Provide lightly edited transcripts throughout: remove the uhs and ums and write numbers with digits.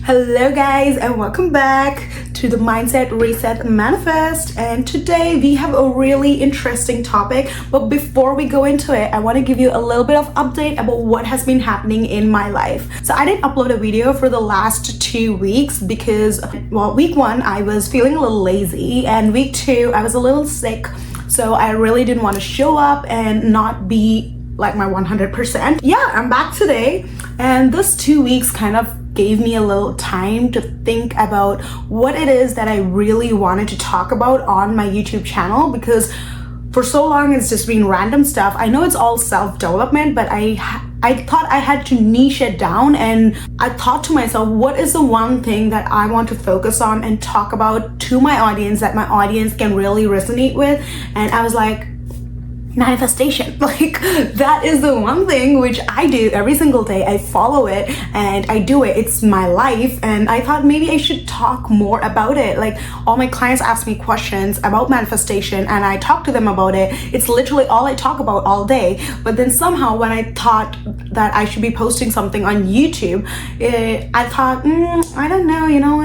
Hello guys, and welcome back to the Mindset Reset Manifest. And today we have a really interesting topic, but before we go into it, I want to give you a little bit of update about what has been happening in my life. So I didn't upload a video for the last 2 weeks because, well, week 1 I was feeling a little lazy, and week 2 I was a little sick, so I really didn't want to show up and not be like my 100%. Yeah, I'm back today, and this 2 weeks kind of gave me a little time to think about what it is that I really wanted to talk about on my YouTube channel, because for so long it's just been random stuff. I know it's all self-development, but I thought I had to niche it down, and I thought to myself, what is the one thing that I want to focus on and talk about to my audience that my audience can really resonate with? And I was like, manifestation. Like, that is the one thing which I do every single day. I follow it and I do it. It's my life, and I thought maybe I should talk more about it. Like, all my clients ask me questions about manifestation and I talk to them about it. It's literally all I talk about all day. But then somehow when I thought that I should be posting something on YouTube, I thought, I don't know,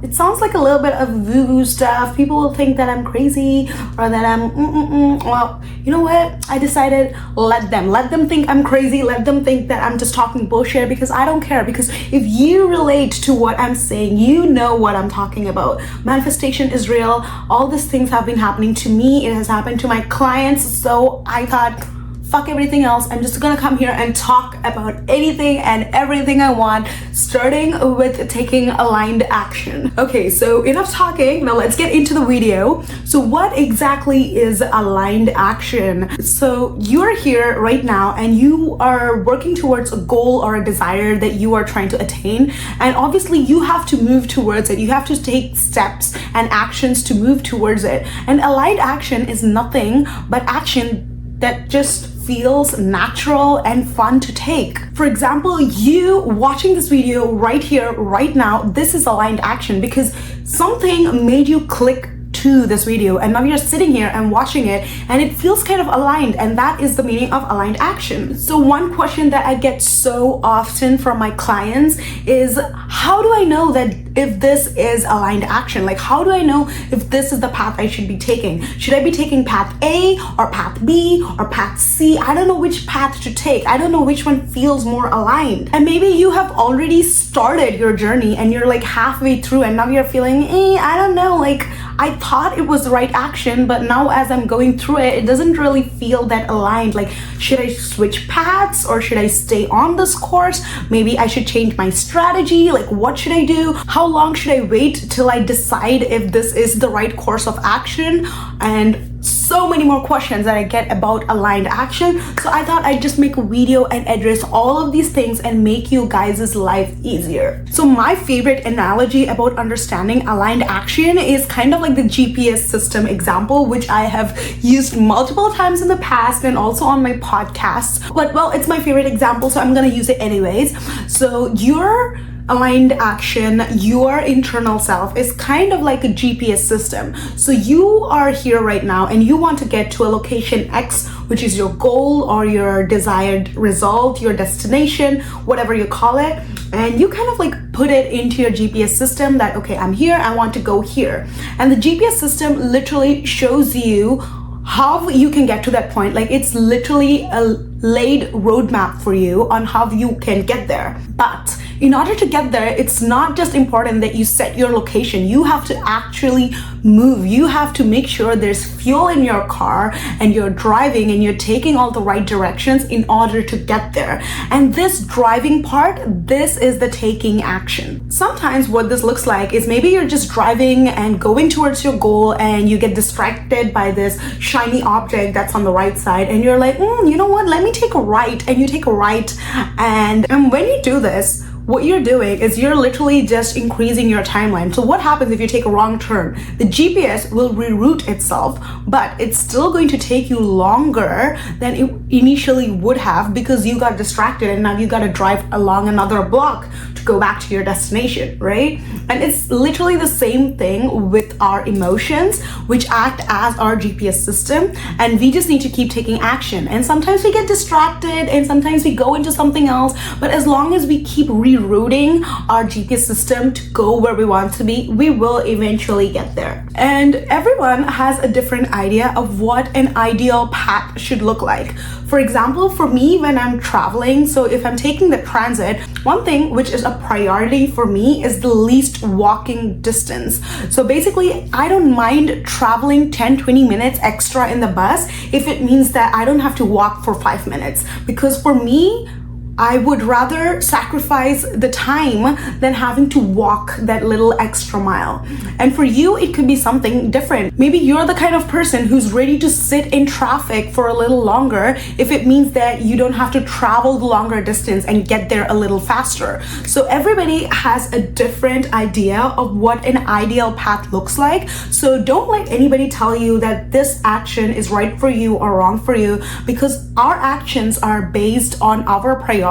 it sounds like a little bit of woo-woo stuff. People will think that I'm crazy or that I'm well, you know what? I decided, let them think I'm crazy, let them think that I'm just talking bullshit, because I don't care. Because if you relate to what I'm saying, you know what I'm talking about. Manifestation is real. All these things have been happening to me. It has happened to my clients. So I thought, fuck everything else. I'm just gonna come here and talk about anything and everything I want, starting with taking aligned action. Okay, so enough talking. Now let's get into the video. So what exactly is aligned action? So you're here right now and you are working towards a goal or a desire that you are trying to attain. And obviously you have to move towards it. You have to take steps and actions to move towards it. And aligned action is nothing but action that just feels natural and fun to take. For example, you watching this video right here, right now, this is aligned action because something made you click to this video, and now you're sitting here and watching it and it feels kind of aligned, and that is the meaning of aligned action. So one question that I get so often from my clients is, how do I know that if this is aligned action? Like, how do I know if this is the path I should be taking? Should I be taking path A or path B or path C? I don't know which path to take. I don't know which one feels more aligned. And maybe you have already started your journey and you're like halfway through and now you're feeling, I don't know, like I thought it was the right action, but now as I'm going through it, it doesn't really feel that aligned. Like, should I switch paths or should I stay on this course? Maybe I should change my strategy. Like, what should I do? How long should I wait till I decide if this is the right course of action? And so many more questions that I get about aligned action. So I thought I'd just make a video and address all of these things and make you guys' life easier. So my favorite analogy about understanding aligned action is kind of like the GPS system example, which I have used multiple times in the past and also on my podcasts. But well, it's my favorite example, so I'm gonna use it anyways. So your aligned action, your internal self, is kind of like a GPS system. So you are here right now and you want to get to a location X, which is your goal or your desired result, your destination, whatever you call it. And you kind of like put it into your GPS system that, okay, I'm here, I want to go here. And the GPS system literally shows you how you can get to that point. Like, it's literally a laid roadmap for you on how you can get there. But in order to get there, it's not just important that you set your location. You have to actually move. You have to make sure there's fuel in your car and you're driving and you're taking all the right directions in order to get there. And this driving part, this is the taking action. Sometimes what this looks like is maybe you're just driving and going towards your goal and you get distracted by this shiny object that's on the right side and you're like, you know what, let me take a right. And you take a right, and when you do this, what you're doing is you're literally just increasing your timeline. So what happens if you take a wrong turn? The GPS will reroute itself, but it's still going to take you longer than it initially would have because you got distracted and now you got to drive along another block to go back to your destination, right? And it's literally the same thing with our emotions, which act as our GPS system, and we just need to keep taking action. And sometimes we get distracted and sometimes we go into something else, but as long as we keep rerouting our GPS system to go where we want to be, we will eventually get there. And everyone has a different idea of what an ideal path should look like. For example, for me, when I'm traveling, so if I'm taking the transit, one thing which is a priority for me is the least walking distance. So basically, I don't mind traveling 10-20 minutes extra in the bus if it means that I don't have to walk for 5 minutes. Because for me, I would rather sacrifice the time than having to walk that little extra mile. And for you, it could be something different. Maybe you're the kind of person who's ready to sit in traffic for a little longer if it means that you don't have to travel the longer distance and get there a little faster. So everybody has a different idea of what an ideal path looks like. So don't let anybody tell you that this action is right for you or wrong for you, because our actions are based on our priorities.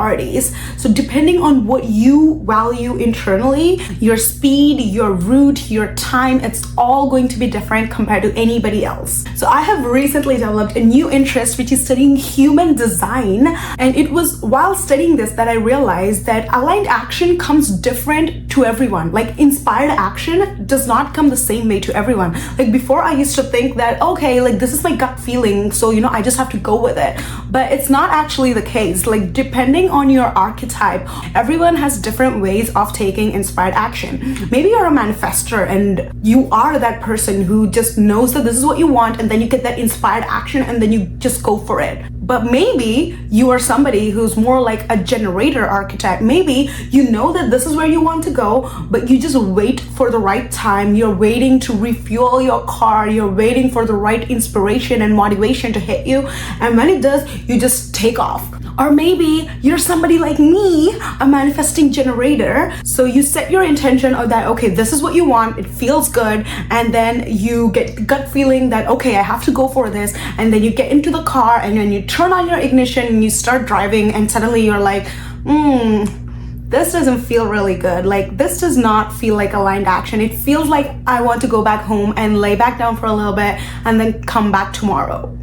So depending on what you value internally, your speed, your route, your time, it's all going to be different compared to anybody else. So I have recently developed a new interest, which is studying human design. And it was while studying this that I realized that aligned action comes different to everyone. Like inspired action does not come the same way to everyone. Like before, I used to think that, okay, like this is my gut feeling, so I just have to go with it. But it's not actually the case. Like depending on your archetype, everyone has different ways of taking inspired action. Maybe you're a manifestor and you are that person who just knows that this is what you want, and then you get that inspired action and then you just go for it. But maybe you are somebody who's more like a generator archetype. Maybe you know that this is where you want to go, but you just wait for the right time. You're waiting to refuel your car. You're waiting for the right inspiration and motivation to hit you. And when it does, you just take off. Or maybe you're somebody like me, a manifesting generator. So you set your intention of that, okay, this is what you want, it feels good, and then you get the gut feeling that, okay, I have to go for this, and then you get into the car and then you turn on your ignition and you start driving, and suddenly you're like, this doesn't feel really good. Like this does not feel like aligned action. It feels like I want to go back home and lay back down for a little bit and then come back tomorrow.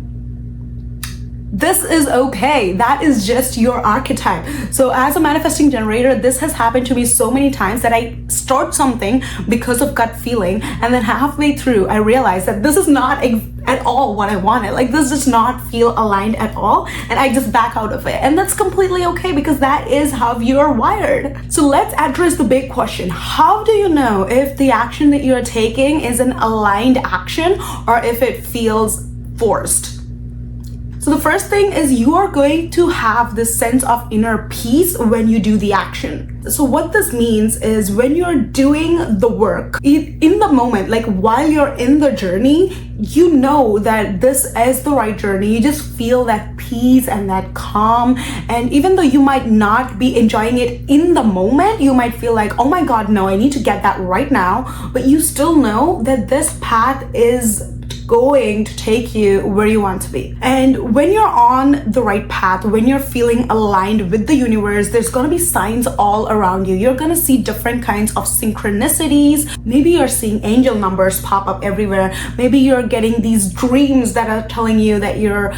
This is okay. That is just your archetype. So as a manifesting generator, this has happened to me so many times that I start something because of gut feeling, and then halfway through I realize that this is not at all what I wanted. Like this does not feel aligned at all, and I just back out of it. And that's completely okay, because that is how you're wired. So let's address the big question. How do you know if the action that you're taking is an aligned action or if it feels forced? So the first thing is you are going to have this sense of inner peace when you do the action. So what this means is when you're doing the work in the moment, like while you're in the journey, you know that this is the right journey. You just feel that peace and that calm. And even though you might not be enjoying it in the moment, you might feel like, oh my God, no, I need to get that right now. But you still know that this path is going to take you where you want to be. And when you're on the right path, when you're feeling aligned with the universe, there's going to be signs all around you. You're going to see different kinds of synchronicities. Maybe you're seeing angel numbers pop up everywhere. Maybe you're getting these dreams that are telling you that your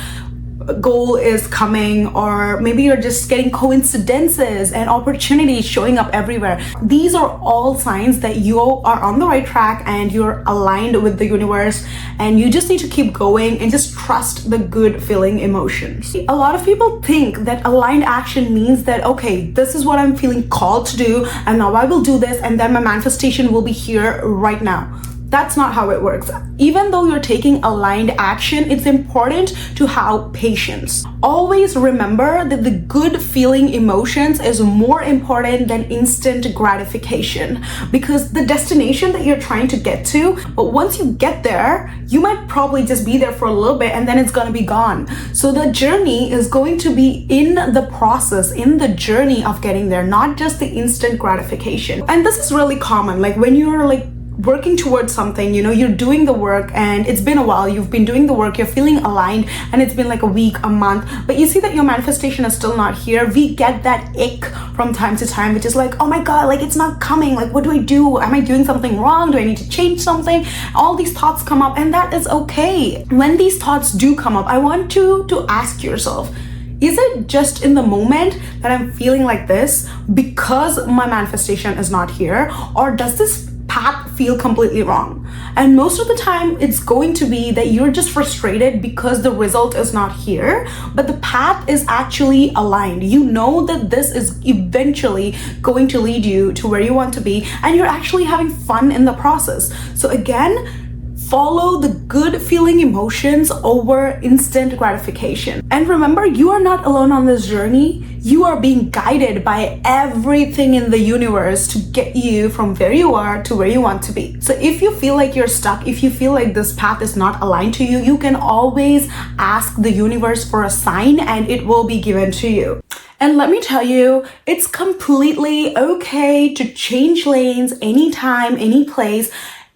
goal is coming, or maybe you're just getting coincidences and opportunities showing up everywhere. These are all signs that you are on the right track and you're aligned with the universe, and you just need to keep going and just trust the good feeling emotions. A lot of people think that aligned action means that, okay, this is what I'm feeling called to do, and now I will do this, and then my manifestation will be here right now. That's not how it works. Even though you're taking aligned action, it's important to have patience. Always remember that the good feeling emotions is more important than instant gratification, because the destination that you're trying to get to, but once you get there, you might probably just be there for a little bit and then it's gonna be gone. So the journey is going to be in the process, in the journey of getting there, not just the instant gratification. And this is really common. Like when you're like working towards something, you're doing the work and it's been a while, you've been doing the work, you're feeling aligned, and it's been like a week, a month, but you see that your manifestation is still not here. We get that ick from time to time, which is like, oh my God, like it's not coming. Like, what do I do? Am I doing something wrong? Do I need to change something? All these thoughts come up, and that is okay. When these thoughts do come up, I want you to ask yourself, is it just in the moment that I'm feeling like this because my manifestation is not here? Or does this path feel completely wrong? And most of the time, it's going to be that you're just frustrated because the result is not here, but the path is actually aligned. You know that this is eventually going to lead you to where you want to be, and you're actually having fun in the process. So again, follow the good feeling emotions over instant gratification. And remember, you are not alone on this journey. You are being guided by everything in the universe to get you from where you are to where you want to be. So if you feel like you're stuck, if you feel like this path is not aligned to you, you can always ask the universe for a sign and it will be given to you. And let me tell you, it's completely okay to change lanes anytime, any place.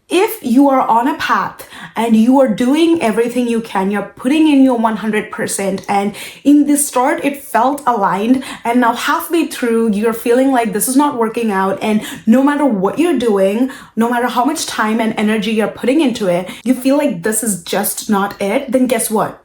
If you are on a path and you are doing everything you can, you're putting in your 100%, and in the start it felt aligned, and now halfway through you're feeling like this is not working out, and no matter what you're doing, no matter how much time and energy you're putting into it, you feel like this is just not it, then guess what?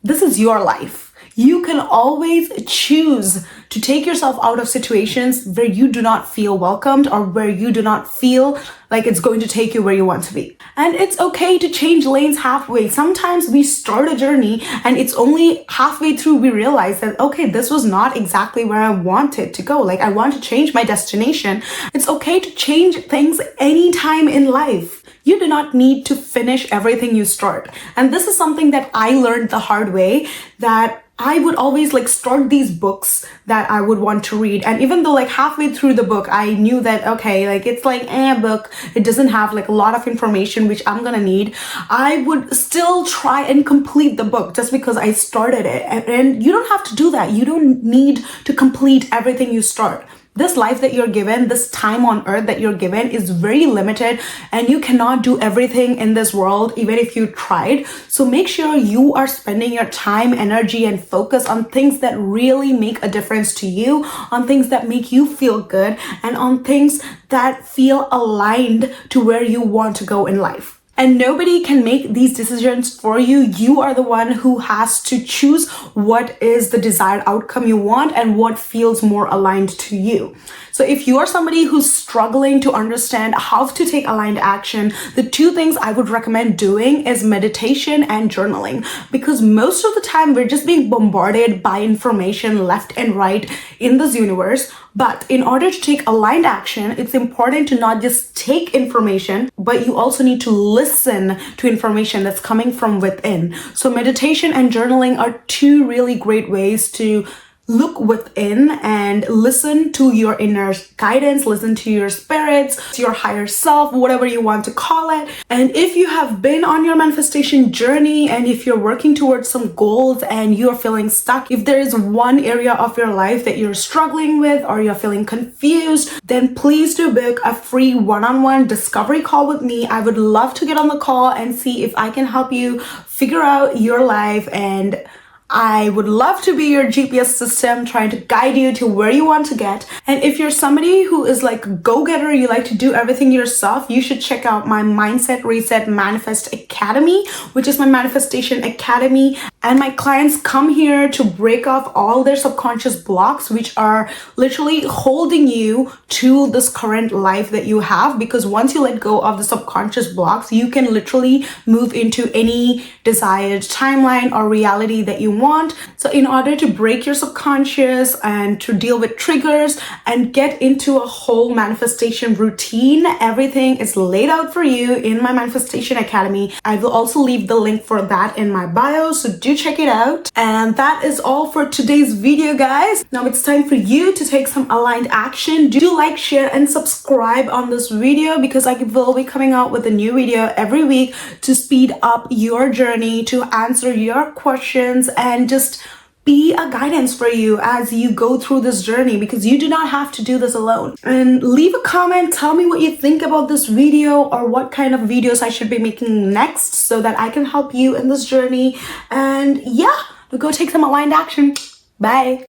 This is your life. You can always choose to take yourself out of situations where you do not feel welcomed or where you do not feel like it's going to take you where you want to be. And it's okay to change lanes halfway. Sometimes we start a journey and it's only halfway through we realize that, okay, this was not exactly where I wanted to go. Like, I want to change my destination. It's okay to change things anytime in life. You do not need to finish everything you start. And this is something that I learned the hard way, that I would always start these books that I would want to read. And even though halfway through the book, I knew that, okay, it's a book, it doesn't have a lot of information which I'm gonna need, I would still try and complete the book just because I started it. And you don't have to do that. You don't need to complete everything you start. This life that you're given, this time on earth that you're given is very limited, and you cannot do everything in this world even if you tried. So make sure you are spending your time, energy, and focus on things that really make a difference to you, on things that make you feel good, and on things that feel aligned to where you want to go in life. And nobody can make these decisions for you. You are the one who has to choose what is the desired outcome you want and what feels more aligned to you. So if you are somebody who's struggling to understand how to take aligned action, the two things I would recommend doing is meditation and journaling, because most of the time we're just being bombarded by information left and right in this universe. But in order to take aligned action, it's important to not just take information, but you also need to listen to information that's coming from within. So meditation and journaling are two really great ways to look within and listen to your inner guidance, listen to your spirits, to your higher self, whatever you want to call it. And if you have been on your manifestation journey, and if you're working towards some goals and you're feeling stuck, if there is one area of your life that you're struggling with or you're feeling confused, then please do book a free one-on-one discovery call with me. I would love to get on the call and see if I can help you figure out your life, and I would love to be your GPS system, trying to guide you to where you want to get. And if you're somebody who is a go-getter, you like to do everything yourself, you should check out my Mindset Reset Manifest Academy, which is my manifestation academy. And my clients come here to break off all their subconscious blocks, which are literally holding you to this current life that you have. Because once you let go of the subconscious blocks, you can literally move into any desired timeline or reality that you want. So in order to break your subconscious and to deal with triggers and get into a whole manifestation routine, everything is laid out for you in my Manifestation Academy. I will also leave the link for that in my bio, so do check it out. And that is all for today's video, guys. Now it's time for you to take some aligned action. Do like, share, and subscribe on this video, because I will be coming out with a new video every week to speed up your journey, to answer your questions, and just be a guidance for you as you go through this journey, because you do not have to do this alone. And leave a comment, tell me what you think about this video or what kind of videos I should be making next so that I can help you in this journey. And yeah, go take some aligned action. Bye.